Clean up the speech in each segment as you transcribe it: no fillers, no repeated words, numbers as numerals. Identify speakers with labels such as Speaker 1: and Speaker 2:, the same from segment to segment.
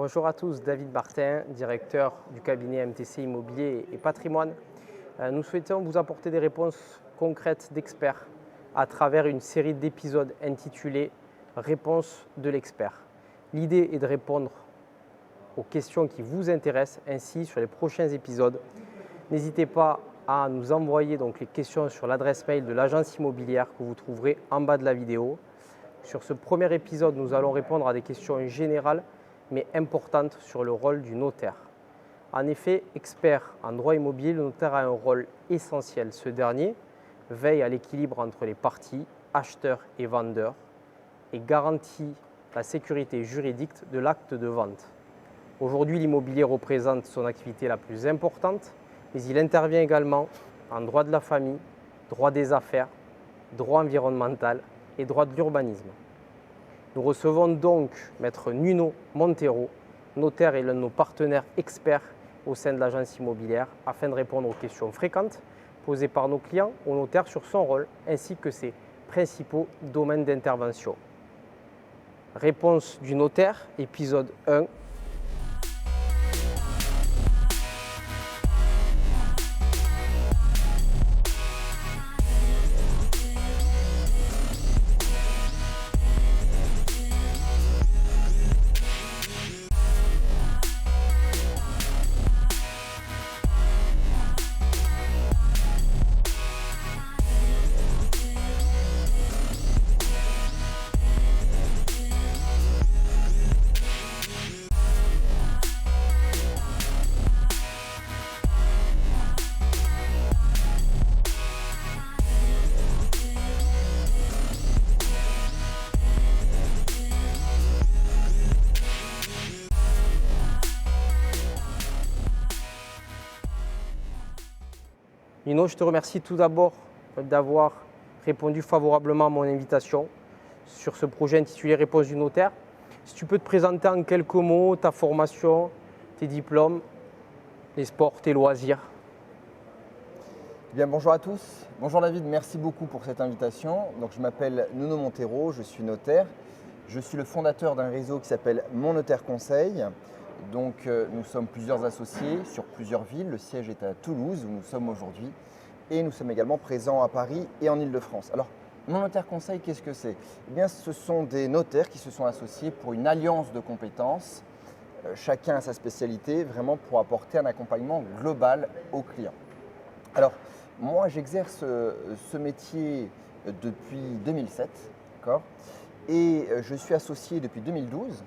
Speaker 1: Bonjour à tous, David Martin, directeur du cabinet MTC Immobilier et Patrimoine. Nous souhaitons vous apporter des réponses concrètes d'experts à travers une série d'épisodes intitulés Réponses de l'expert. L'idée est de répondre aux questions qui vous intéressent. Ainsi, sur les prochains épisodes, n'hésitez pas à nous envoyer les questions sur l'adresse mail de l'agence immobilière que vous trouverez en bas de la vidéo. Sur ce premier épisode, nous allons répondre à des questions générales mais importantes sur le rôle du notaire. En effet, expert en droit immobilier, le notaire a un rôle essentiel. Ce dernier veille à l'équilibre entre les parties, acheteurs et vendeurs, et garantit la sécurité juridique de l'acte de vente. Aujourd'hui, l'immobilier représente son activité la plus importante, mais il intervient également en droit de la famille, droit des affaires, droit environnemental et droit de l'urbanisme. Nous recevons donc Maître Nuno Monteiro, notaire et l'un de nos partenaires experts au sein de l'agence immobilière, afin de répondre aux questions fréquentes posées par nos clients au notaire sur son rôle ainsi que ses principaux domaines d'intervention. Réponse du notaire, épisode 1. Nuno, je te remercie tout d'abord d'avoir répondu favorablement à mon invitation sur ce projet intitulé Réponse du notaire. Si tu peux te présenter en quelques mots, ta formation, tes diplômes, les sports, tes loisirs.
Speaker 2: Bien, bonjour à tous. Bonjour David, merci beaucoup pour cette invitation. Donc, je m'appelle Nuno Monteiro, je suis notaire. Je suis le fondateur d'un réseau qui s'appelle Mon Notaire Conseil. Donc, nous sommes plusieurs associés sur plusieurs villes. Le siège est à Toulouse, où nous sommes aujourd'hui. Et nous sommes également présents à Paris et en Île-de-France. Alors, Mon Notaire Conseil, qu'est-ce que c'est? Eh bien, ce sont des notaires qui se sont associés pour une alliance de compétences. Chacun a sa spécialité, vraiment pour apporter un accompagnement global aux clients. Alors, moi, j'exerce ce métier depuis 2007, d'accord, et je suis associé depuis 2012.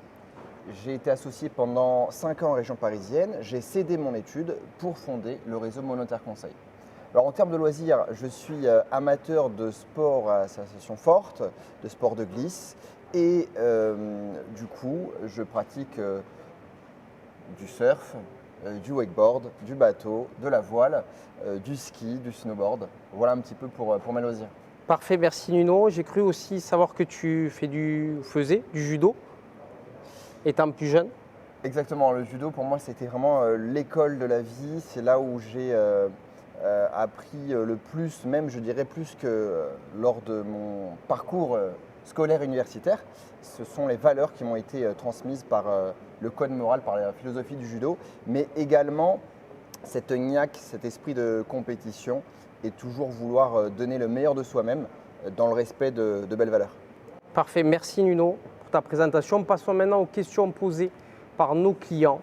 Speaker 2: J'ai été associé pendant 5 ans en région parisienne. J'ai cédé mon étude pour fonder le réseau Mon Notaire Conseil. Alors, en termes de loisirs, je suis amateur de sport à sensation forte, de sport de glisse, et du coup, je pratique du surf, du wakeboard, du bateau, de la voile, du ski, du snowboard. Voilà un petit peu pour mes loisirs.
Speaker 1: Parfait, merci Nuno. J'ai cru aussi savoir que tu faisais du judo étant plus jeune.
Speaker 2: Exactement, le judo pour moi c'était vraiment l'école de la vie. C'est là où j'ai appris le plus, même je dirais plus que lors de mon parcours scolaire universitaire. Ce sont les valeurs qui m'ont été transmises par le code moral, par la philosophie du judo, mais également cette niaque, cet esprit de compétition et toujours vouloir donner le meilleur de soi-même dans le respect de belles valeurs.
Speaker 1: Parfait, merci Nuno pour ta présentation. Passons maintenant aux questions posées par nos clients.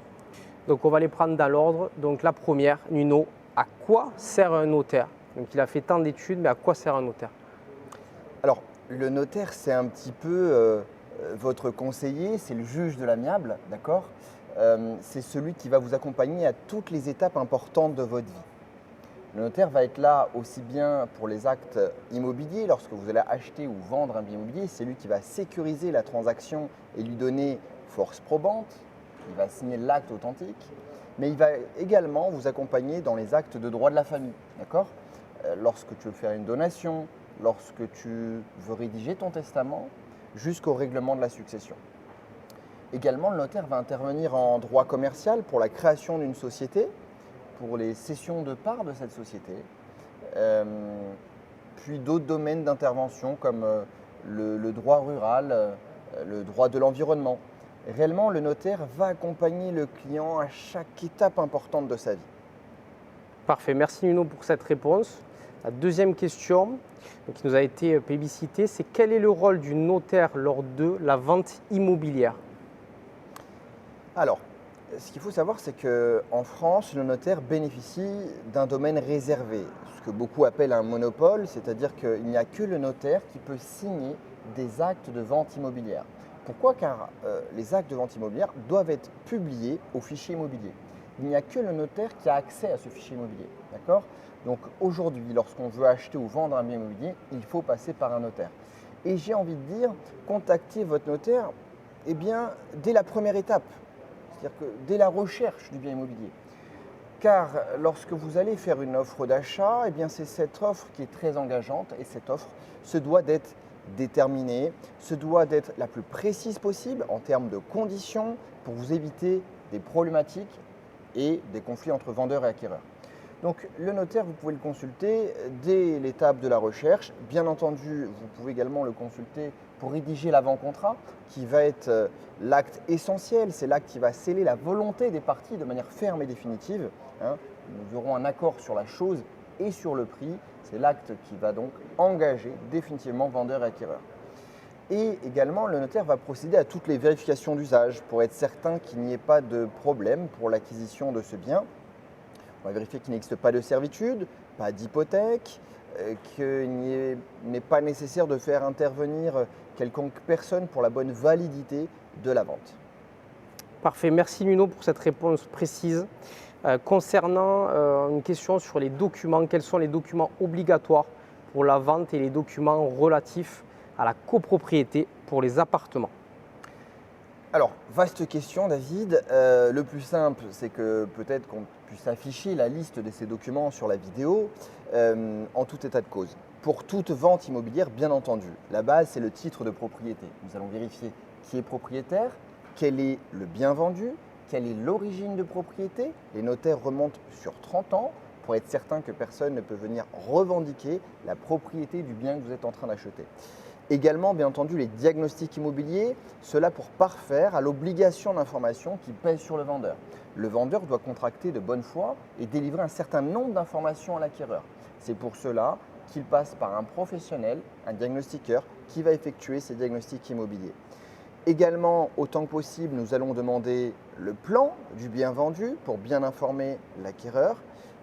Speaker 1: Donc on va les prendre dans l'ordre. Donc la première, Nuno, à quoi sert un notaire? Donc il a fait tant d'études, mais à quoi sert un notaire?
Speaker 2: Alors, le notaire, c'est un petit peu votre conseiller, c'est le juge de l'amiable, d'accord? C'est celui qui va vous accompagner à toutes les étapes importantes de votre vie. Le notaire va être là aussi bien pour les actes immobiliers, lorsque vous allez acheter ou vendre un bien immobilier, c'est lui qui va sécuriser la transaction et lui donner force probante, il va signer l'acte authentique, mais il va également vous accompagner dans les actes de droit de la famille, d'accord? Lorsque tu veux faire une donation, lorsque tu veux rédiger ton testament, jusqu'au règlement de la succession. Également, le notaire va intervenir en droit commercial pour la création d'une société, pour les cessions de parts de cette société, puis d'autres domaines d'intervention comme le droit rural, le droit de l'environnement. Réellement, le notaire va accompagner le client à chaque étape importante de sa vie.
Speaker 1: Parfait, merci Nuno pour cette réponse. La deuxième question qui nous a été plébiscitée, c'est quel est le rôle du notaire lors de la vente immobilière?
Speaker 2: Alors, ce qu'il faut savoir, c'est qu'en France, le notaire bénéficie d'un domaine réservé, ce que beaucoup appellent un monopole, c'est-à-dire qu'il n'y a que le notaire qui peut signer des actes de vente immobilière. Pourquoi? Car les actes de vente immobilière doivent être publiés au fichier immobilier. Il n'y a que le notaire qui a accès à ce fichier immobilier. D'accord? Donc aujourd'hui, lorsqu'on veut acheter ou vendre un bien immobilier, il faut passer par un notaire. Et j'ai envie de dire, contactez votre notaire dès la première étape, c'est-à-dire que dès la recherche du bien immobilier. Car lorsque vous allez faire une offre d'achat, c'est cette offre qui est très engageante et cette offre se doit d'être déterminée, se doit d'être la plus précise possible en termes de conditions pour vous éviter des problématiques et des conflits entre vendeurs et acquéreurs. Donc le notaire, vous pouvez le consulter dès l'étape de la recherche. Bien entendu, vous pouvez également le consulter pour rédiger l'avant-contrat, qui va être l'acte essentiel. C'est l'acte qui va sceller la volonté des parties de manière ferme et définitive. Nous aurons un accord sur la chose et sur le prix. C'est l'acte qui va donc engager définitivement vendeur et acquéreur. Et également, le notaire va procéder à toutes les vérifications d'usage pour être certain qu'il n'y ait pas de problème pour l'acquisition de ce bien. On va vérifier qu'il n'existe pas de servitude, pas d'hypothèque, qu'il n'est pas nécessaire de faire intervenir quelconque personne pour la bonne validité de la vente.
Speaker 1: Parfait, merci Nuno pour cette réponse précise. Concernant une question sur les documents, quels sont les documents obligatoires pour la vente et les documents relatifs à la copropriété pour les appartements?
Speaker 2: Alors, vaste question David. Le plus simple, c'est que peut-être qu'on puisse afficher la liste de ces documents sur la vidéo en tout état de cause. Pour toute vente immobilière, bien entendu, la base, c'est le titre de propriété. Nous allons vérifier qui est propriétaire, quel est le bien vendu, quelle est l'origine de propriété. Les notaires remontent sur 30 ans pour être certain que personne ne peut venir revendiquer la propriété du bien que vous êtes en train d'acheter. Également, bien entendu, les diagnostics immobiliers, cela pour parfaire à l'obligation d'information qui pèse sur le vendeur. Le vendeur doit contracter de bonne foi et délivrer un certain nombre d'informations à l'acquéreur. C'est pour cela qu'il passe par un professionnel, un diagnostiqueur, qui va effectuer ces diagnostics immobiliers. Également, autant que possible, nous allons demander le plan du bien vendu pour bien informer l'acquéreur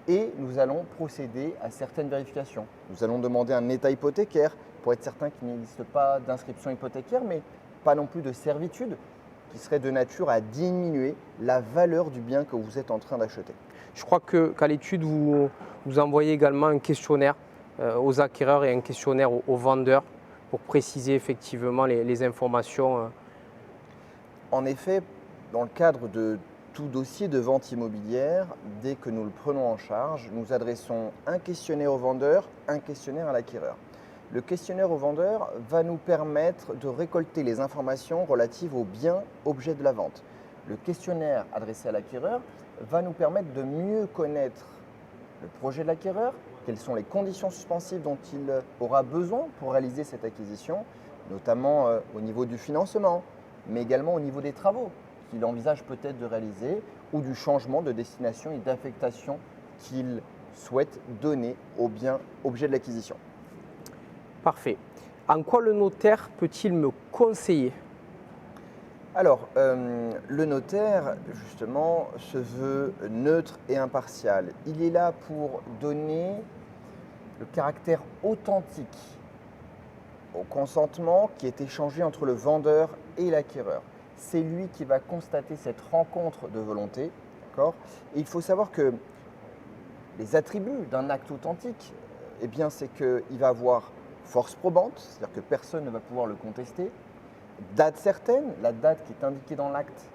Speaker 2: et nous allons procéder à certaines vérifications. Nous allons demander un état hypothécaire pour être certain qu'il n'existe pas d'inscription hypothécaire, mais pas non plus de servitude qui serait de nature à diminuer la valeur du bien que vous êtes en train d'acheter.
Speaker 1: Je crois qu'à l'étude, vous envoyez également un questionnaire aux acquéreurs et un questionnaire aux vendeurs pour préciser effectivement les informations.
Speaker 2: En effet, dans le cadre de tout dossier de vente immobilière, dès que nous le prenons en charge, nous adressons un questionnaire au vendeur, un questionnaire à l'acquéreur. Le questionnaire au vendeur va nous permettre de récolter les informations relatives aux biens objets de la vente. Le questionnaire adressé à l'acquéreur va nous permettre de mieux connaître le projet de l'acquéreur, quelles sont les conditions suspensives dont il aura besoin pour réaliser cette acquisition, notamment au niveau du financement, mais également au niveau des travaux qu'il envisage peut-être de réaliser ou du changement de destination et d'affectation qu'il souhaite donner au bien objet de l'acquisition.
Speaker 1: Parfait. En quoi le notaire peut-il me conseiller?
Speaker 2: Alors, le notaire, justement, se veut neutre et impartial. Il est là pour donner le caractère authentique au consentement qui est échangé entre le vendeur et l'acquéreur. C'est lui qui va constater cette rencontre de volonté. D'accord ? Et il faut savoir que les attributs d'un acte authentique, c'est qu'il va avoir force probante, c'est-à-dire que personne ne va pouvoir le contester. Date certaine, la date qui est indiquée dans l'acte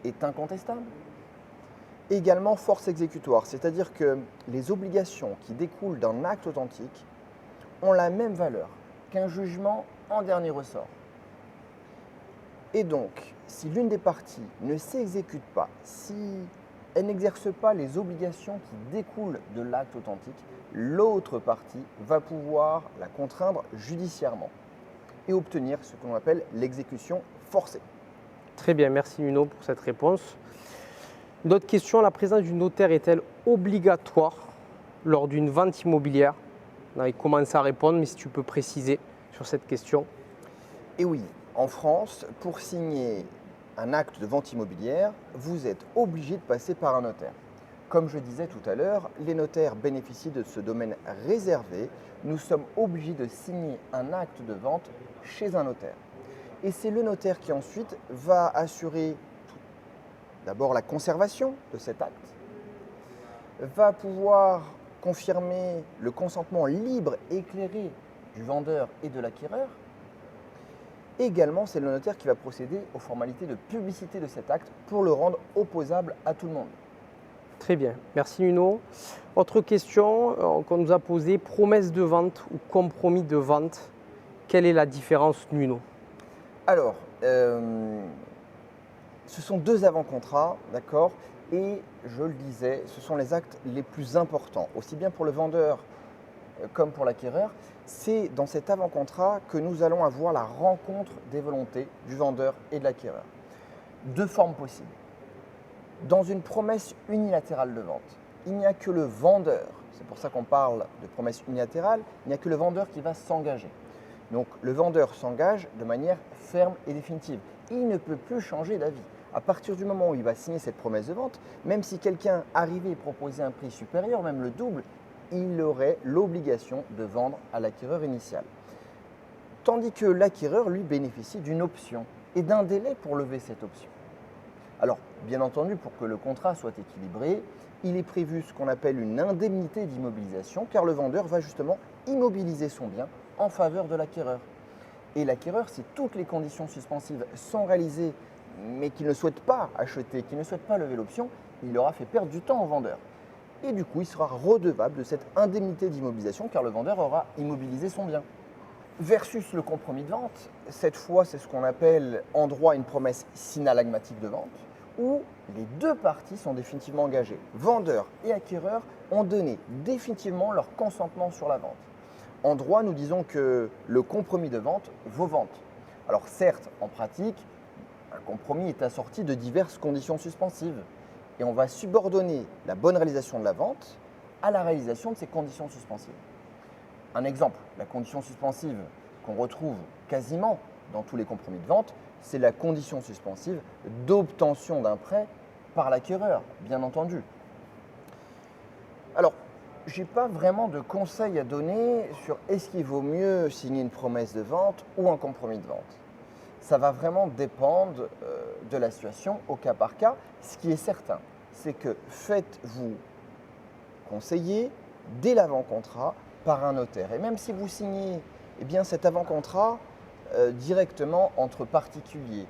Speaker 2: est incontestable. Également force exécutoire, c'est-à-dire que les obligations qui découlent d'un acte authentique ont la même valeur qu'un jugement en dernier ressort. Et donc, si l'une des parties ne s'exécute pas, si elle n'exerce pas les obligations qui découlent de l'acte authentique, l'autre partie va pouvoir la contraindre judiciairement et obtenir ce qu'on appelle l'exécution forcée.
Speaker 1: Très bien, merci Nuno pour cette réponse. D'autres questions, la présence du notaire est-elle obligatoire lors d'une vente immobilière? On avait commencé à répondre, mais si tu peux préciser sur cette question.
Speaker 2: Et oui, en France, pour signer un acte de vente immobilière, vous êtes obligé de passer par un notaire. Comme je disais tout à l'heure, les notaires bénéficient de ce domaine réservé. Nous sommes obligés de signer un acte de vente chez un notaire. Et c'est le notaire qui ensuite va assurer d'abord la conservation de cet acte, va pouvoir confirmer le consentement libre et éclairé du vendeur et de l'acquéreur. Également, c'est le notaire qui va procéder aux formalités de publicité de cet acte pour le rendre opposable à tout le monde.
Speaker 1: Très bien, merci Nuno. Autre question qu'on nous a posée, promesse de vente ou compromis de vente, quelle est la différence Nuno?
Speaker 2: Alors, ce sont deux avant-contrats, d'accord? Et je le disais, ce sont les actes les plus importants, aussi bien pour le vendeur comme pour l'acquéreur. C'est dans cet avant-contrat que nous allons avoir la rencontre des volontés du vendeur et de l'acquéreur. Deux formes possibles. Dans une promesse unilatérale de vente, il n'y a que le vendeur, c'est pour ça qu'on parle de promesse unilatérale, il n'y a que le vendeur qui va s'engager. Donc le vendeur s'engage de manière ferme et définitive. Il ne peut plus changer d'avis. À partir du moment où il va signer cette promesse de vente, même si quelqu'un arrivait et proposait un prix supérieur, même le double, il aurait l'obligation de vendre à l'acquéreur initial. Tandis que l'acquéreur, lui, bénéficie d'une option et d'un délai pour lever cette option. Alors, bien entendu, pour que le contrat soit équilibré, il est prévu ce qu'on appelle une indemnité d'immobilisation, car le vendeur va justement immobiliser son bien en faveur de l'acquéreur. Et l'acquéreur, si toutes les conditions suspensives sont réalisées, mais qu'il ne souhaite pas acheter, qu'il ne souhaite pas lever l'option, il aura fait perdre du temps au vendeur. Et du coup, il sera redevable de cette indemnité d'immobilisation, car le vendeur aura immobilisé son bien. Versus le compromis de vente, cette fois, c'est ce qu'on appelle en droit une promesse synallagmatique de vente, où les deux parties sont définitivement engagées. Vendeur et acquéreur ont donné définitivement leur consentement sur la vente. En droit, nous disons que le compromis de vente vaut vente. Alors certes, en pratique, un compromis est assorti de diverses conditions suspensives et on va subordonner la bonne réalisation de la vente à la réalisation de ces conditions suspensives. Un exemple, la condition suspensive qu'on retrouve quasiment dans tous les compromis de vente, c'est la condition suspensive d'obtention d'un prêt par l'acquéreur, bien entendu. Alors, je n'ai pas vraiment de conseils à donner sur est-ce qu'il vaut mieux signer une promesse de vente ou un compromis de vente. Ça va vraiment dépendre de la situation au cas par cas. Ce qui est certain, c'est que faites-vous conseiller dès l'avant-contrat par un notaire. Et même si vous signez cet avant-contrat directement entre particuliers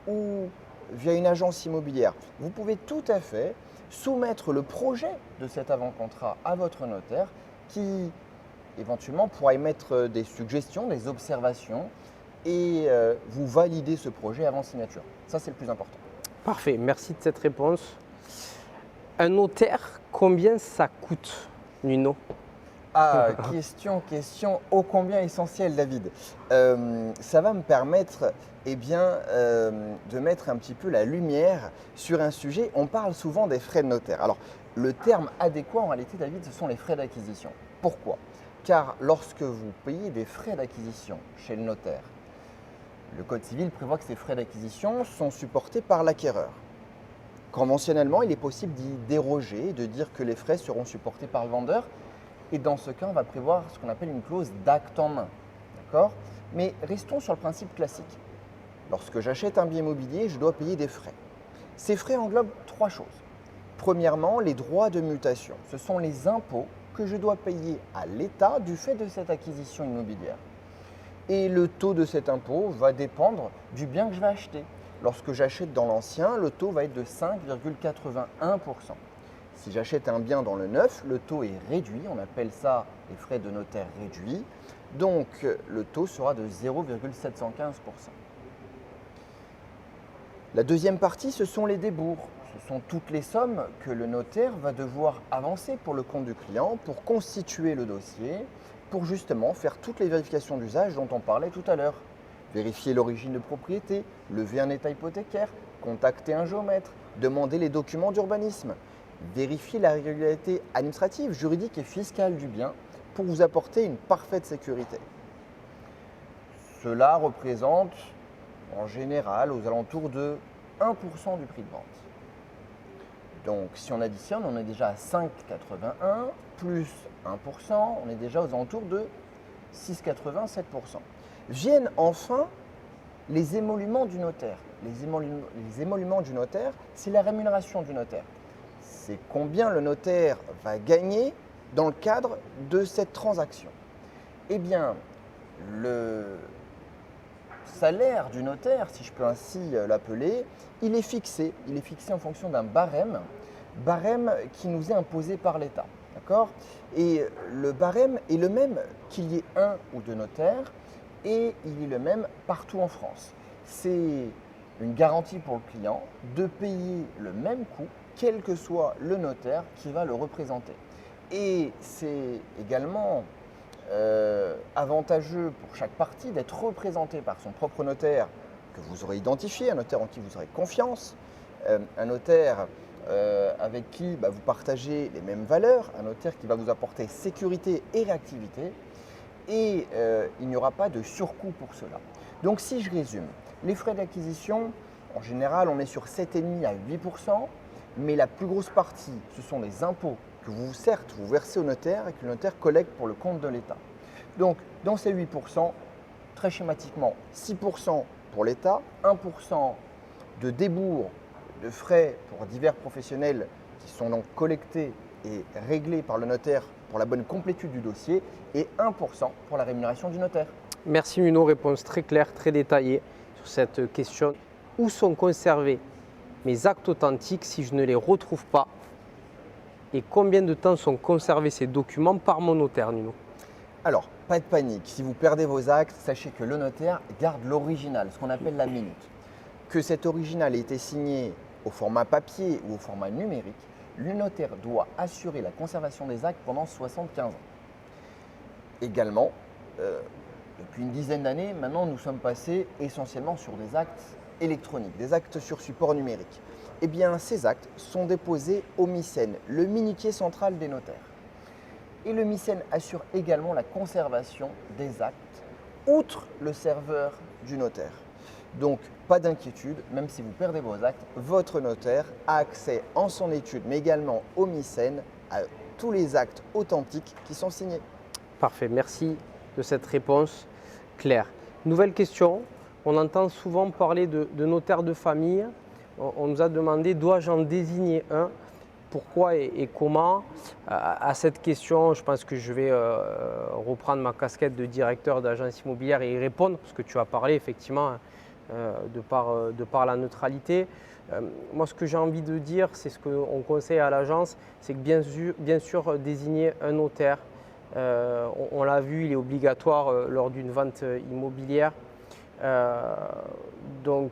Speaker 2: ou via une agence immobilière, vous pouvez tout à fait soumettre le projet de cet avant-contrat à votre notaire qui éventuellement pourra émettre des suggestions, des observations et vous valider ce projet avant signature. Ça, c'est le plus important.
Speaker 1: Parfait, merci de cette réponse. Un notaire, combien ça coûte, Nuno?
Speaker 2: Ah, question ô combien essentielle, David. Ça va me permettre de mettre un petit peu la lumière sur un sujet. On parle souvent des frais de notaire. Alors, le terme adéquat en réalité, David, ce sont les frais d'acquisition. Pourquoi? Car lorsque vous payez des frais d'acquisition chez le notaire, le Code civil prévoit que ces frais d'acquisition sont supportés par l'acquéreur. Conventionnellement, il est possible d'y déroger, de dire que les frais seront supportés par le vendeur. Et dans ce cas, on va prévoir ce qu'on appelle une clause d'acte en main. D'accord? Mais restons sur le principe classique. Lorsque j'achète un bien immobilier, je dois payer des frais. Ces frais englobent trois choses. Premièrement, les droits de mutation. Ce sont les impôts que je dois payer à l'État du fait de cette acquisition immobilière. Et le taux de cet impôt va dépendre du bien que je vais acheter. Lorsque j'achète dans l'ancien, le taux va être de 5,81%. Si j'achète un bien dans le neuf, le taux est réduit, on appelle ça les frais de notaire réduits, donc le taux sera de 0,715%. La deuxième partie, ce sont les débours. Ce sont toutes les sommes que le notaire va devoir avancer pour le compte du client, pour constituer le dossier, pour justement faire toutes les vérifications d'usage dont on parlait tout à l'heure. vérifier l'origine de propriété, lever un état hypothécaire, contacter un géomètre, demander les documents d'urbanisme, vérifier la régularité administrative, juridique et fiscale du bien pour vous apporter une parfaite sécurité. Cela représente en général aux alentours de 1% du prix de vente. Donc si on additionne, on est déjà à 5,81 plus 1%, on est déjà aux alentours de 6,87%. Viennent enfin les émoluments du notaire. Les émoluments du notaire, c'est la rémunération du notaire. C'est combien le notaire va gagner dans le cadre de cette transaction. Eh bien, le salaire du notaire, si je peux ainsi l'appeler, il est fixé en fonction d'un barème qui nous est imposé par l'État. D'accord ? Et le barème est le même qu'il y ait un ou deux notaires et il est le même partout en France. C'est une garantie pour le client de payer le même coût, quel que soit le notaire qui va le représenter. Et c'est également avantageux pour chaque partie d'être représenté par son propre notaire que vous aurez identifié, un notaire en qui vous aurez confiance, un notaire avec qui vous partagez les mêmes valeurs, un notaire qui va vous apporter sécurité et réactivité, et il n'y aura pas de surcoût pour cela. Donc si je résume, les frais d'acquisition, en général on est sur 7,5 à 8%, mais la plus grosse partie, ce sont les impôts que vous versez au notaire et que le notaire collecte pour le compte de l'État. Donc dans ces 8%, très schématiquement, 6% pour l'État, 1% de débours de frais pour divers professionnels qui sont donc collectés et réglés par le notaire pour la bonne complétude du dossier et 1% pour la rémunération du notaire.
Speaker 1: Merci Nuno, réponse très claire, très détaillée sur cette question. Où sont conservés mes actes authentiques si je ne les retrouve pas? Et combien de temps sont conservés ces documents par mon notaire, Nuno?
Speaker 2: Alors, pas de panique. Si vous perdez vos actes, sachez que le notaire garde l'original, ce qu'on appelle la minute. Que cet original ait été signé au format papier ou au format numérique, le notaire doit assurer la conservation des actes pendant 75 ans. Également, depuis une dizaine d'années, maintenant nous sommes passés essentiellement sur des actes électroniques, des actes sur support numérique. Eh bien, ces actes sont déposés au MICEN, le minutier central des notaires. Et le MICEN assure également la conservation des actes, outre le serveur du notaire. Donc, pas d'inquiétude, même si vous perdez vos actes, votre notaire a accès en son étude, mais également au MICEN, à tous les actes authentiques qui sont signés.
Speaker 1: Parfait, merci de cette réponse claire. Nouvelle question, on entend souvent parler de notaire de famille. On nous a demandé, dois-je en désigner un? Pourquoi et comment? À cette question, je pense que je vais reprendre ma casquette de directeur d'agence immobilière et y répondre, parce que tu as parlé effectivement de par la neutralité. Moi, ce que j'ai envie de dire, c'est ce qu'on conseille à l'agence, c'est que bien sûr désigner un notaire. On l'a vu, il est obligatoire lors d'une vente immobilière. Donc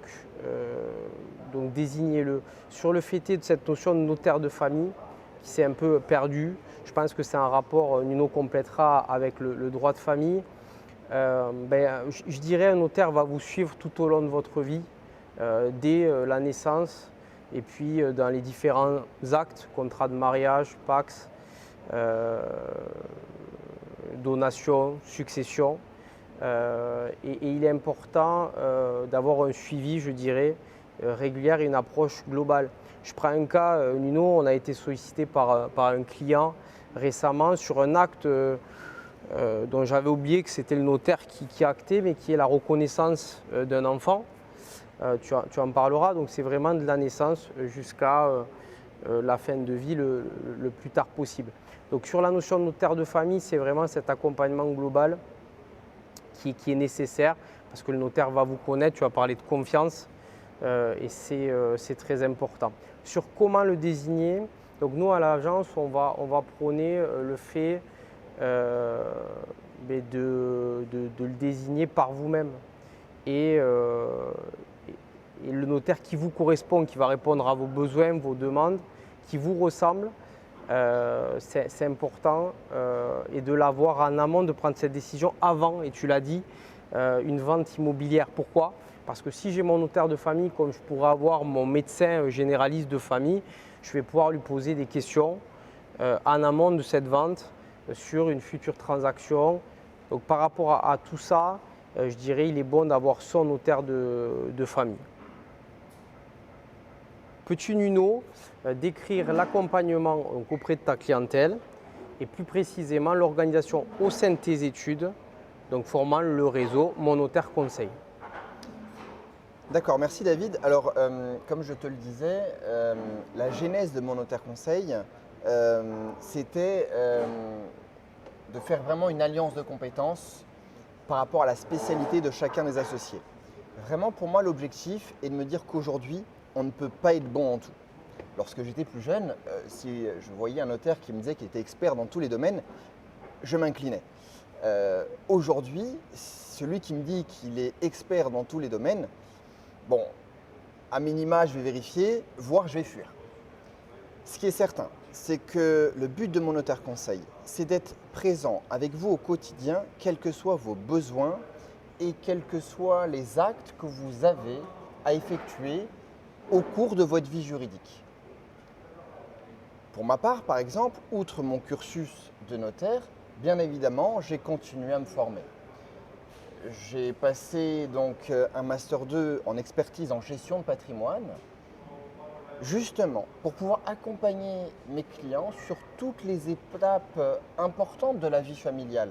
Speaker 1: désignez-le. Sur le fait de cette notion de notaire de famille qui s'est un peu perdue, je pense que c'est un rapport, Nuno complétera, avec le droit de famille. Je dirais un notaire va vous suivre tout au long de votre vie, dès la naissance et puis dans les différents actes, contrat de mariage, Pacs, donation, succession. Et il est important d'avoir un suivi, je dirais, régulier et une approche globale. Je prends un cas, Nuno, on a été sollicité par un client récemment sur un acte dont j'avais oublié que c'était le notaire qui actait, mais qui est la reconnaissance d'un enfant. Tu en parleras, donc c'est vraiment de la naissance jusqu'à la fin de vie le plus tard possible. Donc sur la notion de notaire de famille, c'est vraiment cet accompagnement global qui est nécessaire parce que le notaire va vous connaître, tu vas parler de confiance et c'est très important. Sur comment le désigner, donc nous à l'agence, on va prôner le fait de le désigner par vous-même et le notaire qui vous correspond, qui va répondre à vos besoins, vos demandes, qui vous ressemble. C'est important et de l'avoir en amont, de prendre cette décision avant, et tu l'as dit, une vente immobilière. Pourquoi? Parce que si j'ai mon notaire de famille, comme je pourrais avoir mon médecin généraliste de famille, je vais pouvoir lui poser des questions en amont de cette vente sur une future transaction. Donc par rapport à tout ça, je dirais il est bon d'avoir son notaire de famille. Peux-tu, Nuno, décrire l'accompagnement auprès de ta clientèle et plus précisément l'organisation au sein de tes études, donc formant le réseau Mon Notaire Conseil?
Speaker 2: D'accord, merci David. Alors, comme je te le disais, la genèse de Mon Notaire Conseil, c'était de faire vraiment une alliance de compétences par rapport à la spécialité de chacun des associés. Vraiment, pour moi, l'objectif est de me dire qu'aujourd'hui, on ne peut pas être bon en tout. Lorsque j'étais plus jeune, si je voyais un notaire qui me disait qu'il était expert dans tous les domaines, je m'inclinais. Aujourd'hui, celui qui me dit qu'il est expert dans tous les domaines, bon, à minima, je vais vérifier, voire je vais fuir. Ce qui est certain, c'est que le but de Mon Notaire Conseil, c'est d'être présent avec vous au quotidien, quels que soient vos besoins et quels que soient les actes que vous avez à effectuer au cours de votre vie juridique. Pour ma part, par exemple, outre mon cursus de notaire, bien évidemment, j'ai continué à me former. J'ai passé donc un Master 2 en expertise en gestion de patrimoine, justement pour pouvoir accompagner mes clients sur toutes les étapes importantes de la vie familiale.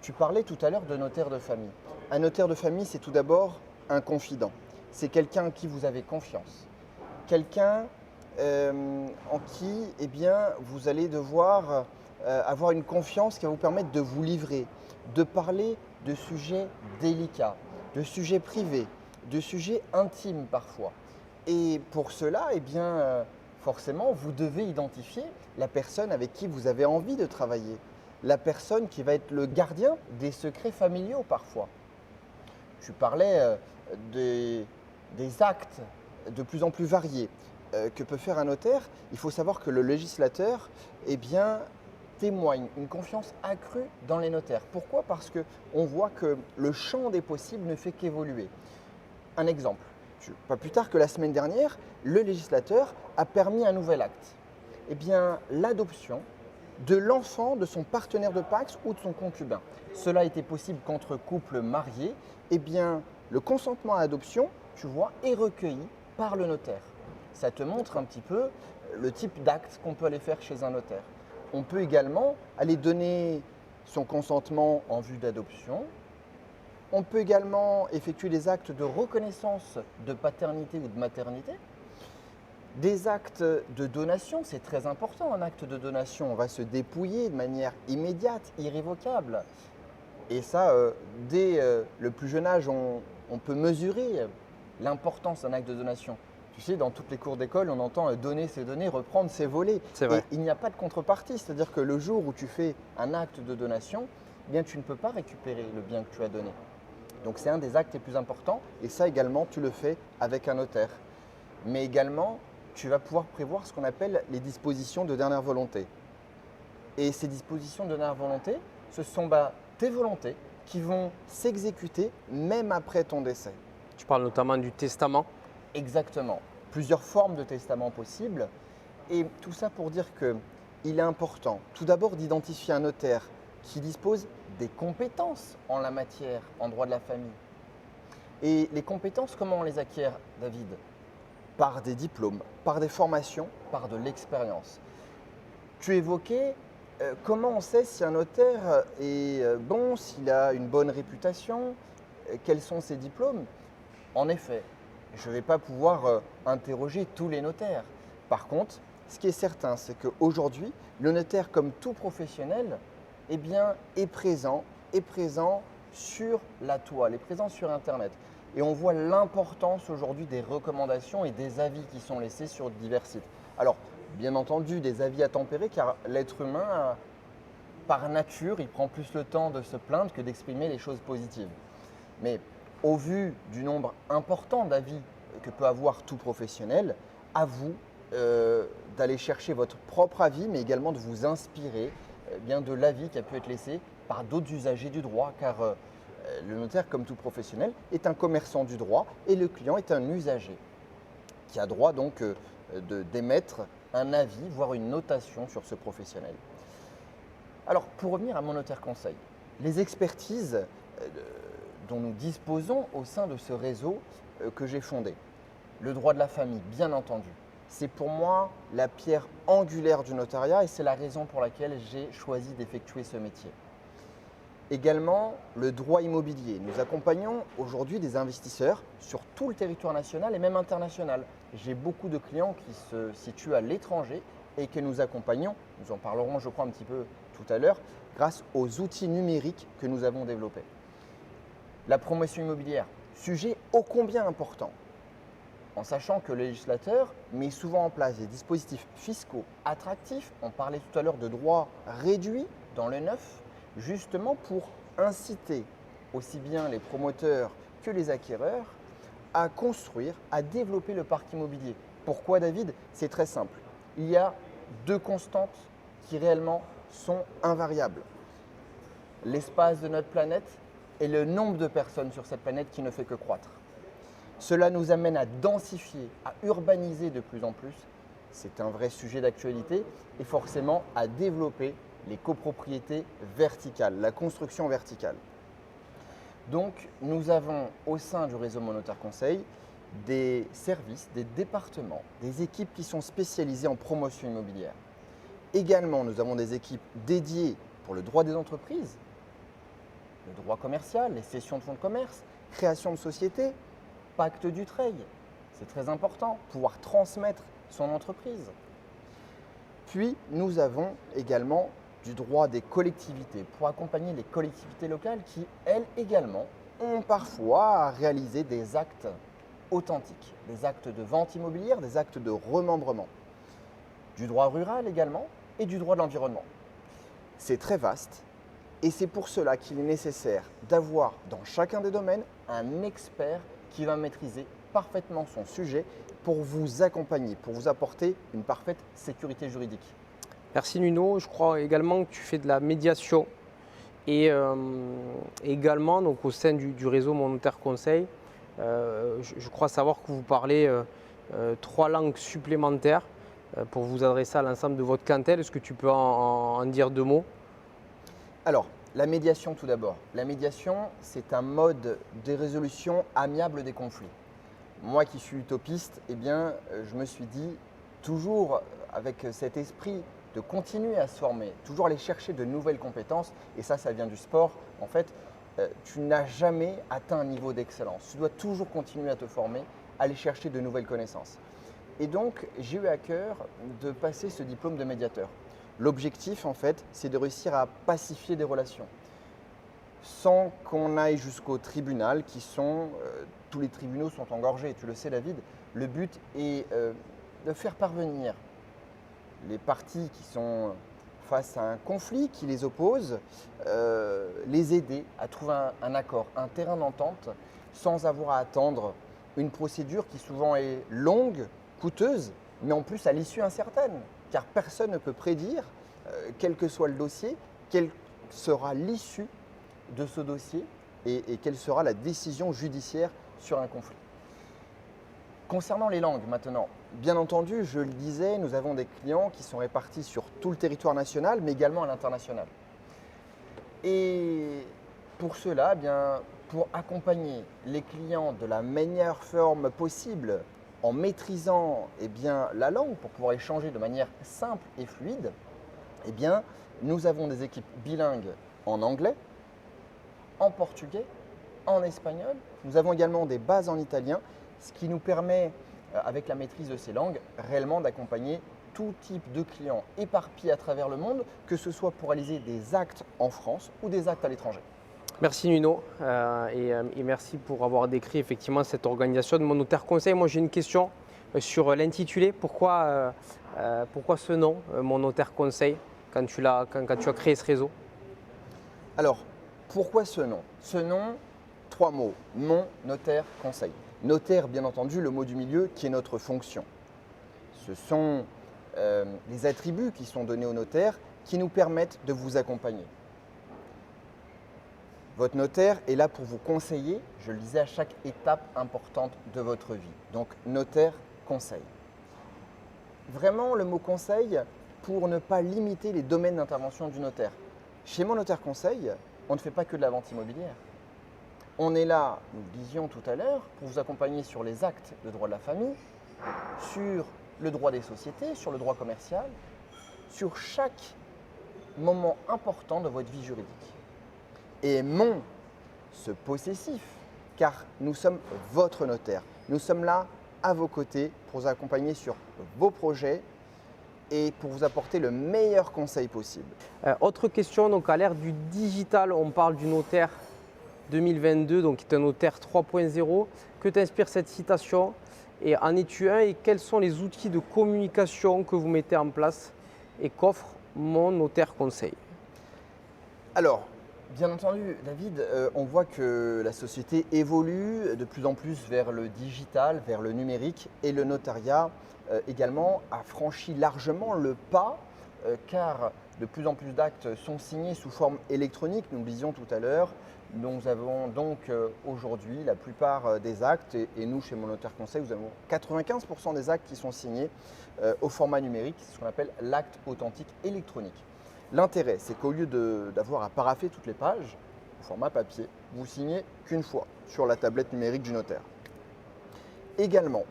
Speaker 2: Tu parlais tout à l'heure de notaire de famille. Un notaire de famille, c'est tout d'abord un confident. C'est quelqu'un en qui vous avez confiance. Quelqu'un en qui vous allez devoir avoir une confiance qui va vous permettre de vous livrer, de parler de sujets délicats, de sujets privés, de sujets intimes parfois. Et pour cela, forcément, vous devez identifier la personne avec qui vous avez envie de travailler, la personne qui va être le gardien des secrets familiaux parfois. Tu parlais des actes de plus en plus variés que peut faire un notaire. Il faut savoir que le législateur témoigne une confiance accrue dans les notaires. Pourquoi? Parce qu'on voit que le champ des possibles ne fait qu'évoluer. Un exemple, pas plus tard que la semaine dernière, le législateur a permis un nouvel acte. L'adoption de l'enfant de son partenaire de Pacs ou de son concubin. Cela était possible qu'entre couples mariés. Le consentement à l'adoption, tu vois, est recueilli par le notaire. Ça te montre un petit peu le type d'acte qu'on peut aller faire chez un notaire. On peut également aller donner son consentement en vue d'adoption. On peut également effectuer des actes de reconnaissance de paternité ou de maternité. Des actes de donation, c'est très important. Un acte de donation, on va se dépouiller de manière immédiate, irrévocable. Et ça, dès le plus jeune âge, on peut mesurer l'importance d'un acte de donation. Tu sais, dans toutes les cours d'école, on entend donner c'est donner, reprendre c'est voler.
Speaker 1: C'est vrai.
Speaker 2: Et il n'y a pas de contrepartie, c'est-à-dire que le jour où tu fais un acte de donation, tu ne peux pas récupérer le bien que tu as donné. Donc c'est un des actes les plus importants et ça également, tu le fais avec un notaire. Mais également, tu vas pouvoir prévoir ce qu'on appelle les dispositions de dernière volonté. Et ces dispositions de dernière volonté, ce sont tes volontés qui vont s'exécuter même après ton décès.
Speaker 1: Tu parles notamment du testament.
Speaker 2: Exactement. Plusieurs formes de testament possibles. Et tout ça pour dire qu'il est important, tout d'abord, d'identifier un notaire qui dispose des compétences en la matière, en droit de la famille. Et les compétences, comment on les acquiert, David? Par des diplômes, par des formations, par de l'expérience. Tu évoquais comment on sait si un notaire est bon, s'il a une bonne réputation, quels sont ses diplômes? En effet, je ne vais pas pouvoir interroger tous les notaires. Par contre, ce qui est certain, c'est qu'aujourd'hui, le notaire, comme tout professionnel, est présent sur la toile, est présent sur Internet. Et on voit l'importance aujourd'hui des recommandations et des avis qui sont laissés sur divers sites. Alors, bien entendu, des avis à tempérer, car l'être humain, par nature, il prend plus le temps de se plaindre que d'exprimer les choses positives. Mais au vu du nombre important d'avis que peut avoir tout professionnel, à vous d'aller chercher votre propre avis, mais également de vous inspirer de l'avis qui a pu être laissé par d'autres usagers du droit, car Le notaire, comme tout professionnel, est un commerçant du droit et le client est un usager qui a droit donc d'émettre un avis, voire une notation sur ce professionnel. Alors, pour revenir à mon notaire conseil, les expertises dont nous disposons au sein de ce réseau que j'ai fondé, le droit de la famille, bien entendu, c'est pour moi la pierre angulaire du notariat et c'est la raison pour laquelle j'ai choisi d'effectuer ce métier. Également, le droit immobilier. Nous accompagnons aujourd'hui des investisseurs sur tout le territoire national et même international. J'ai beaucoup de clients qui se situent à l'étranger et que nous accompagnons, nous en parlerons je crois un petit peu tout à l'heure, grâce aux outils numériques que nous avons développés. La promotion immobilière, sujet ô combien important, en sachant que le législateur met souvent en place des dispositifs fiscaux attractifs. On parlait tout à l'heure de droits réduits dans le neuf, justement pour inciter aussi bien les promoteurs que les acquéreurs à construire, à développer le parc immobilier. Pourquoi David? C'est très simple. Il y a deux constantes qui réellement sont invariables. L'espace de notre planète et le nombre de personnes sur cette planète qui ne fait que croître. Cela nous amène à densifier, à urbaniser de plus en plus. C'est un vrai sujet d'actualité et forcément à développer les copropriétés verticales, la construction verticale. Donc, nous avons au sein du réseau Mon Notaire Conseil des services, des départements, des équipes qui sont spécialisées en promotion immobilière. Également, nous avons des équipes dédiées pour le droit des entreprises, le droit commercial, les cessions de fonds de commerce, création de sociétés, pacte du trade. C'est très important, pouvoir transmettre son entreprise. Puis, nous avons également du droit des collectivités pour accompagner les collectivités locales qui, elles également, ont parfois à réaliser des actes authentiques, des actes de vente immobilière, des actes de remembrement. Du droit rural également et du droit de l'environnement. C'est très vaste et c'est pour cela qu'il est nécessaire d'avoir dans chacun des domaines un expert qui va maîtriser parfaitement son sujet pour vous accompagner, pour vous apporter une parfaite sécurité juridique.
Speaker 1: Merci Nuno. Je crois également que tu fais de la médiation et également donc, au sein du réseau Mon Notaire Conseil, je crois savoir que vous parlez 3 langues supplémentaires pour vous adresser à l'ensemble de votre clientèle. Est-ce que tu peux en dire 2 mots?
Speaker 2: Alors, la médiation tout d'abord. La médiation, c'est un mode de résolution amiable des conflits. Moi qui suis utopiste, eh bien, je me suis dit, toujours avec cet esprit de continuer à se former, toujours aller chercher de nouvelles compétences, et ça vient du sport. En fait, tu n'as jamais atteint un niveau d'excellence. Tu dois toujours continuer à te former, aller chercher de nouvelles connaissances. Et donc, j'ai eu à cœur de passer ce diplôme de médiateur. L'objectif, en fait, c'est de réussir à pacifier des relations sans qu'on aille jusqu'au tribunal tous les tribunaux sont engorgés, tu le sais David. Le but est de faire parvenir les parties qui sont face à un conflit qui les oppose, les aider à trouver un accord, un terrain d'entente sans avoir à attendre une procédure qui souvent est longue, coûteuse, mais en plus à l'issue incertaine, car personne ne peut prédire, quel que soit le dossier, quelle sera l'issue de ce dossier et quelle sera la décision judiciaire sur un conflit. Concernant les langues maintenant, bien entendu, je le disais, nous avons des clients qui sont répartis sur tout le territoire national, mais également à l'international. Et pour cela, pour accompagner les clients de la meilleure forme possible, en maîtrisant la langue pour pouvoir échanger de manière simple et fluide, nous avons des équipes bilingues en anglais, en portugais, en espagnol. Nous avons également des bases en italien, ce qui nous permet, avec la maîtrise de ces langues, réellement d'accompagner tout type de clients éparpillés à travers le monde, que ce soit pour réaliser des actes en France ou des actes à l'étranger.
Speaker 1: Merci Nuno et merci pour avoir décrit effectivement cette organisation de Mon Notaire Conseil. Moi j'ai une question sur l'intitulé. Pourquoi ce nom, Mon Notaire Conseil, quand tu as créé ce réseau?
Speaker 2: Alors, pourquoi ce nom? Ce nom, 3 mots, Mon Notaire Conseil. Notaire, bien entendu, le mot du milieu qui est notre fonction. Ce sont les attributs qui sont donnés au notaire qui nous permettent de vous accompagner. Votre notaire est là pour vous conseiller, je le disais, à chaque étape importante de votre vie. Donc notaire conseil. Vraiment le mot conseil pour ne pas limiter les domaines d'intervention du notaire. Chez Mon Notaire Conseil, on ne fait pas que de la vente immobilière. On est là, nous le disions tout à l'heure, pour vous accompagner sur les actes de droit de la famille, sur le droit des sociétés, sur le droit commercial, sur chaque moment important de votre vie juridique. Et mon, ce possessif, car nous sommes votre notaire. Nous sommes là à vos côtés pour vous accompagner sur vos projets et pour vous apporter le meilleur conseil possible.
Speaker 1: Autre question, donc à l'ère du digital, on parle du notaire 2022, donc qui est un notaire 3.0. Que t'inspire cette citation et en es-tu un et quels sont les outils de communication que vous mettez en place et qu'offre Mon Notaire Conseil?
Speaker 2: Alors, bien entendu, David, on voit que la société évolue de plus en plus vers le digital, vers le numérique et le notariat également a franchi largement le pas car de plus en plus d'actes sont signés sous forme électronique, nous le disions tout à l'heure. Nous avons donc aujourd'hui la plupart des actes et nous chez Mon Notaire Conseil, nous avons 95% des actes qui sont signés au format numérique, c'est ce qu'on appelle l'acte authentique électronique. L'intérêt, c'est qu'au lieu d'avoir à parapher toutes les pages au format papier, vous signez qu'une fois sur la tablette numérique du notaire. Également,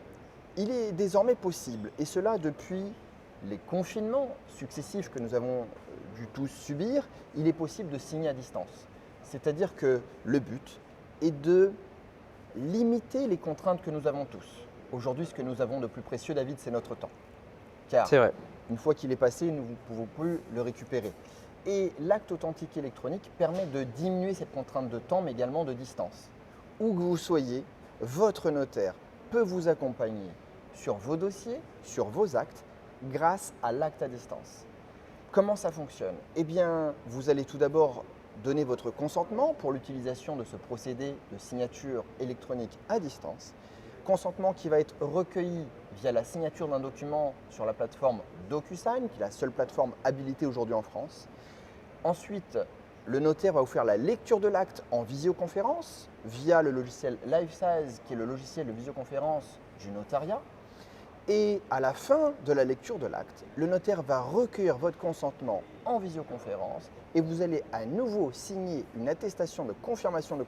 Speaker 2: il est désormais possible, et cela depuis les confinements successifs que nous avons dû tous subir, il est possible de signer à distance. C'est-à-dire que le but est de limiter les contraintes que nous avons tous. Aujourd'hui, ce que nous avons de plus précieux, David, c'est notre temps. Car
Speaker 1: C'est vrai.
Speaker 2: une fois qu'il est passé, nous ne pouvons plus le récupérer. Et l'acte authentique électronique permet de diminuer cette contrainte de temps, mais également de distance. Où que vous soyez, votre notaire peut vous accompagner sur vos dossiers, sur vos actes, grâce à l'acte à distance. Comment ça fonctionne? Eh bien, vous allez tout d'abord donner votre consentement pour l'utilisation de ce procédé de signature électronique à distance. Consentement qui va être recueilli via la signature d'un document sur la plateforme DocuSign, qui est la seule plateforme habilitée aujourd'hui en France. Ensuite, le notaire va vous faire la lecture de l'acte en visioconférence via le logiciel LiveSize, qui est le logiciel de visioconférence du notariat. Et à la fin de la lecture de l'acte, le notaire va recueillir votre consentement en visioconférence et vous allez à nouveau signer une attestation de confirmation de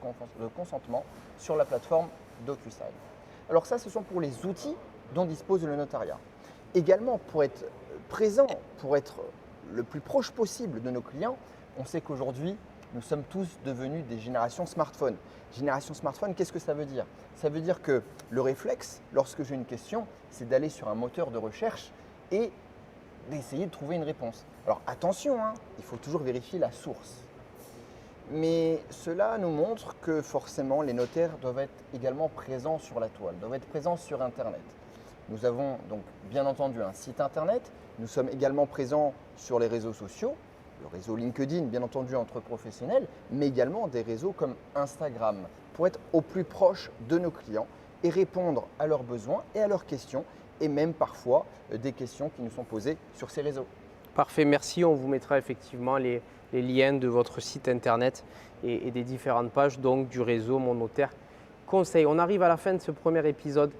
Speaker 2: consentement sur la plateforme DocuSign. Alors ça, ce sont pour les outils dont dispose le notariat. Également, pour être présent, pour être le plus proche possible de nos clients, on sait qu'aujourd'hui, nous sommes tous devenus des générations smartphone. Génération smartphone, qu'est-ce que ça veut dire? Ça veut dire que le réflexe, lorsque j'ai une question, c'est d'aller sur un moteur de recherche et d'essayer de trouver une réponse. Alors attention, il faut toujours vérifier la source. Mais cela nous montre que forcément les notaires doivent être également présents sur la toile, doivent être présents sur Internet. Nous avons donc bien entendu un site Internet, nous sommes également présents sur les réseaux sociaux, le réseau LinkedIn bien entendu entre professionnels, mais également des réseaux comme Instagram pour être au plus proche de nos clients et répondre à leurs besoins et à leurs questions et même parfois des questions qui nous sont posées sur ces réseaux.
Speaker 1: Parfait, merci. On vous mettra effectivement les liens de votre site internet et des différentes pages donc du réseau Mon Notaire Conseil. On arrive à la fin de ce premier épisode,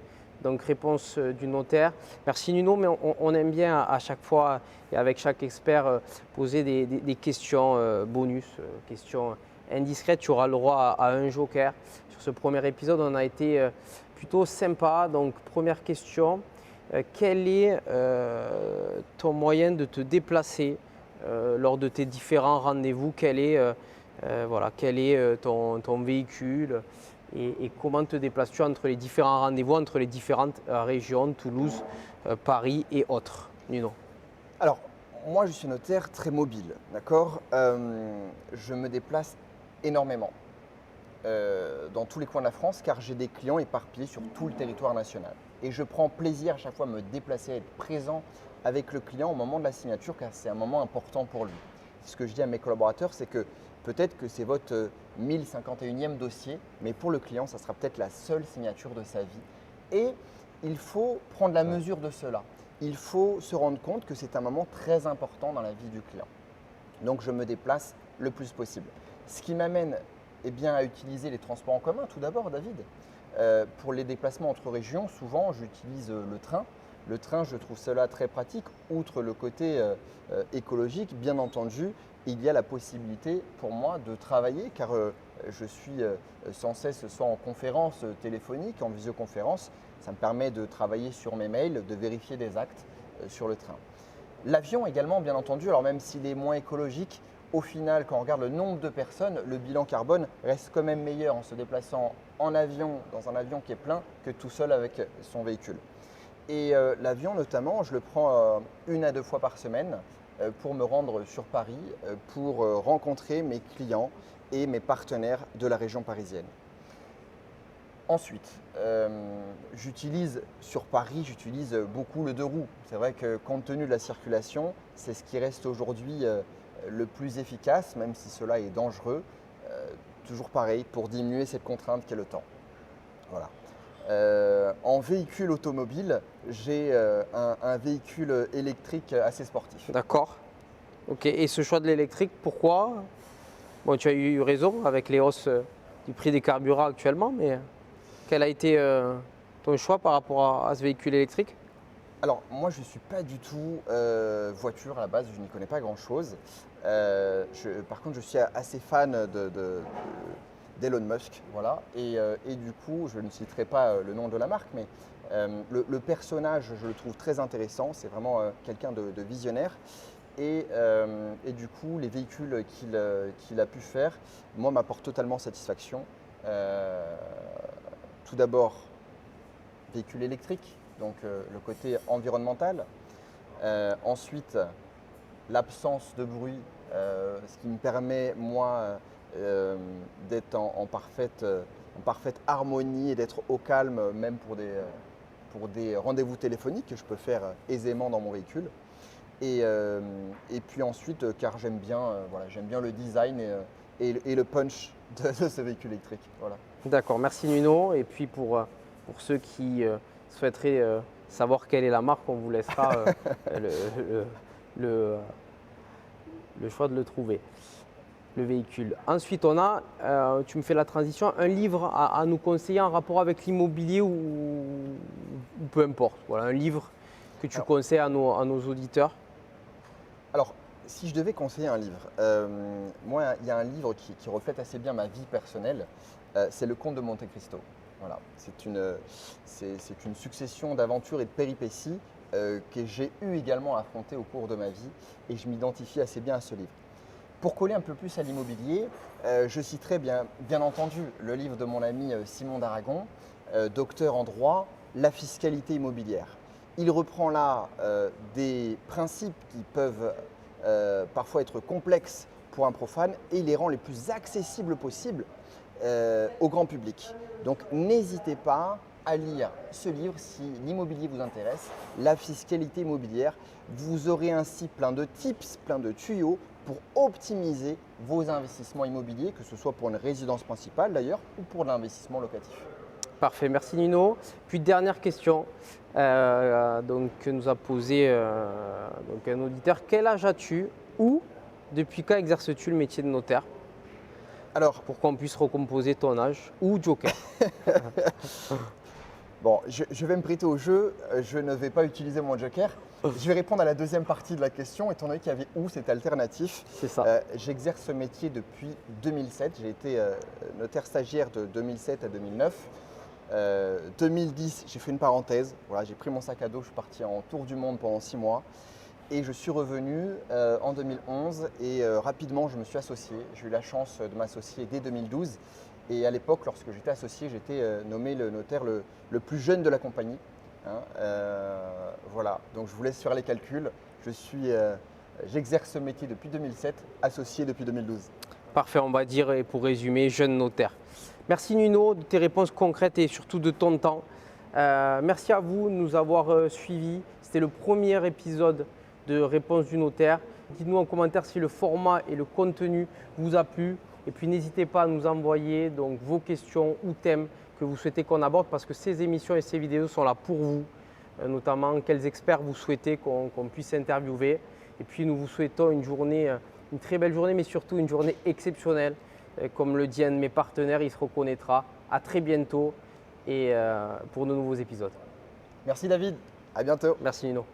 Speaker 1: donc réponse du notaire. Merci Nuno, mais on aime bien à chaque fois et avec chaque expert poser des questions bonus, questions indiscrètes. Tu auras le droit à un joker. Sur ce premier épisode, on a été plutôt sympa. Donc première question. Quel est ton moyen de te déplacer lors de tes différents rendez-vous? Quel est ton véhicule et comment te déplaces-tu entre les différents rendez-vous, entre les différentes régions, Toulouse, Paris et autres? Nuno.
Speaker 2: Alors, moi je suis notaire très mobile, d'accord. Je me déplace énormément dans tous les coins de la France car j'ai des clients éparpillés sur tout le territoire national. Et je prends plaisir à chaque fois à me déplacer, à être présent avec le client au moment de la signature car c'est un moment important pour lui. Ce que je dis à mes collaborateurs, c'est que peut-être que c'est votre 1051e dossier, mais pour le client, ça sera peut-être la seule signature de sa vie. Et il faut prendre la mesure de cela. Il faut se rendre compte que c'est un moment très important dans la vie du client. Donc je me déplace le plus possible. Ce qui m'amène Eh bien, à utiliser les transports en commun, tout d'abord, David. Pour les déplacements entre régions, souvent, j'utilise le train. Le train, je trouve cela très pratique. Outre le côté écologique, bien entendu, il y a la possibilité pour moi de travailler, car je suis sans cesse soit en conférence téléphonique, en visioconférence. Ça me permet de travailler sur mes mails, de vérifier des actes sur le train. L'avion également, bien entendu, alors même s'il est moins écologique, au final, quand on regarde le nombre de personnes, le bilan carbone reste quand même meilleur en se déplaçant en avion, dans un avion qui est plein, que tout seul avec son véhicule. Et l'avion notamment, je le prends 1 à 2 fois par semaine pour me rendre sur Paris, pour rencontrer mes clients et mes partenaires de la région parisienne. Ensuite, j'utilise sur Paris, j'utilise beaucoup le 2 roues. C'est vrai que compte tenu de la circulation, c'est ce qui reste aujourd'hui le plus efficace, même si cela est dangereux. Toujours pareil, pour diminuer cette contrainte qu'est le temps. Voilà. En véhicule automobile, j'ai un véhicule électrique assez sportif.
Speaker 1: D'accord. Ok. Et ce choix de l'électrique, pourquoi? Bon, tu as eu raison avec les hausses du prix des carburants actuellement, mais quel a été ton choix par rapport à ce véhicule électrique?
Speaker 2: Alors, moi, je ne suis pas du tout voiture à la base, je n'y connais pas grand-chose. Par contre, je suis assez fan d'Elon Musk, voilà. Et du coup, je ne citerai pas le nom de la marque, mais le personnage, je le trouve très intéressant. C'est vraiment quelqu'un de visionnaire. Et du coup, les véhicules qu'il a pu faire, moi, m'apportent totalement satisfaction. Tout d'abord, véhicule électrique, donc le côté environnemental. Ensuite, l'absence de bruit, ce qui me permet, moi, d'être en parfaite harmonie et d'être au calme, même pour des rendez-vous téléphoniques que je peux faire aisément dans mon véhicule. Et puis ensuite, car j'aime bien, voilà, j'aime bien le design et le punch de ce véhicule électrique. Voilà.
Speaker 1: D'accord, merci Nuno. Et puis pour ceux qui souhaiteraient savoir quelle est la marque, on vous laissera le choix de le trouver, le véhicule. Ensuite, on a, tu me fais la transition, un livre à nous conseiller en rapport avec l'immobilier ou peu importe. Voilà, un livre que tu conseilles à nos auditeurs.
Speaker 2: Alors, si je devais conseiller un livre, moi, il y a un livre qui reflète assez bien ma vie personnelle, c'est Le Comte de Monte Cristo. Voilà. C'est une succession d'aventures et de péripéties que j'ai eu également à affronter au cours de ma vie et je m'identifie assez bien à ce livre. Pour coller un peu plus à l'immobilier, je citerai bien entendu le livre de mon ami Simon d'Aragon, docteur en droit, La fiscalité immobilière. Il reprend là des principes qui peuvent parfois être complexes pour un profane et il les rend les plus accessibles possibles au grand public. Donc n'hésitez pas à lire ce livre si l'immobilier vous intéresse, La fiscalité immobilière. Vous aurez ainsi plein de tips, plein de tuyaux pour optimiser vos investissements immobiliers, que ce soit pour une résidence principale d'ailleurs ou pour l'investissement locatif.
Speaker 1: Parfait, merci Nino. Puis dernière question que nous a posé un auditeur. Quel âge as-tu ou depuis quand exerces-tu le métier de notaire?
Speaker 2: Alors,
Speaker 1: pour qu'on puisse recomposer ton âge ou joker.
Speaker 2: Bon, je vais me prêter au jeu, je ne vais pas utiliser mon joker. Je vais répondre à la deuxième partie de la question, étant donné qu'il y avait ou, c'est alternatif.
Speaker 1: C'est ça.
Speaker 2: J'exerce ce métier depuis 2007, j'ai été notaire stagiaire de 2007 à 2009. 2010, j'ai fait une parenthèse, voilà, j'ai pris mon sac à dos, je suis parti en tour du monde pendant 6 mois. Et je suis revenu en 2011 et rapidement je me suis associé. J'ai eu la chance de m'associer dès 2012. Et à l'époque, lorsque j'étais associé, j'étais nommé le notaire le plus jeune de la compagnie. Hein, voilà, donc je vous laisse faire les calculs. J'exerce ce métier depuis 2007, associé depuis 2012.
Speaker 1: Parfait, on va dire, et pour résumer, jeune notaire. Merci Nuno de tes réponses concrètes et surtout de ton temps. Merci à vous de nous avoir suivis. C'était le premier épisode de Réponse du notaire. Dites-nous en commentaire si le format et le contenu vous a plu. Et puis n'hésitez pas à nous envoyer donc, vos questions ou thèmes que vous souhaitez qu'on aborde parce que ces émissions et ces vidéos sont là pour vous, notamment quels experts vous souhaitez qu'on puisse interviewer. Et puis nous vous souhaitons une très belle journée, mais surtout une journée exceptionnelle Comme le dit un de mes partenaires, il se reconnaîtra. À très bientôt et pour de nouveaux épisodes.
Speaker 2: Merci David, à bientôt.
Speaker 1: Merci Nino.